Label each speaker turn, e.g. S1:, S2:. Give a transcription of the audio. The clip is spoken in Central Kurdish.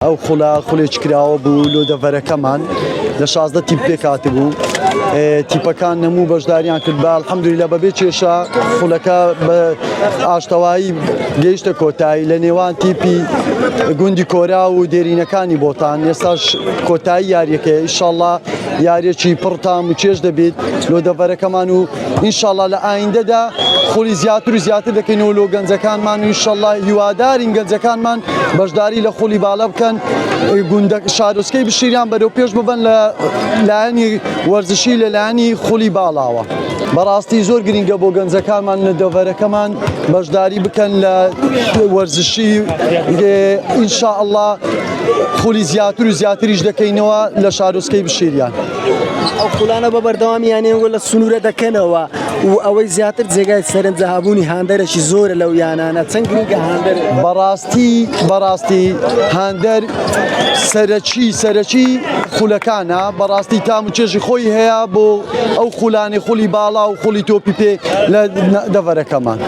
S1: ئەو خوڵێک کراوە بوو لۆ دەڤەرەکەمان لە 16 تیپ پێکاتبوو تیپەکان نەموو بەشداریان کرد بە الحەمدولیلا بەبێ کێشە خوڵەکە بە ئاشتەوایی گەیشتە کۆتایی لە نێوان تیپی گوندی کۆرا و دێرینەکانی بۆتان ئێستاش کۆتایی یاریەکە ئینشاڵڵا یاریەکی پڕ تام و چێژ دەبێت لۆ دەڤەرەکەمان و ئینشاڵڵا لە ئایندەدا خوڵی زیاتر و زیاتر دەکەینەوە لۆ گەنجەکانمان و ئینشاڵڵا هیوادارین گەنجەکانمان بەشداری لە خوڵی باڵە بکەن گوندە شارۆچکەی بشیریان بەرەو پێش ببەن لە لایەنی وەرزشی لە لایەنی خوڵی باڵاوە. بەڕاستی زۆر گرنگە بۆ گەنجەکانمان لە دەڤەرەکەمان بەشداری بکەن لە وەرزشی ئینشاءڵڵا خوڵی زیاتر و زیاتریش دەکەینەوە لە شارۆچکەی بشیریان.
S2: ئەو خوڵانە بە بەردەوامیانەوە لە سنوورە دەکەنەوە و ئەوەی زیاتر جێگای سەرنجەهابوونی هاندەرێکی زۆرە لەو یانانە چەند گرنگە هاندەر؟
S1: بەڕاستی هاندەر سەرەکی خولەکانە بەڕاستی تام و چێژی خۆی هەیە بۆ ئەو خوڵانی خوڵی باڵا و خوڵی تۆپی پێ لە دەڤەرەکەمان.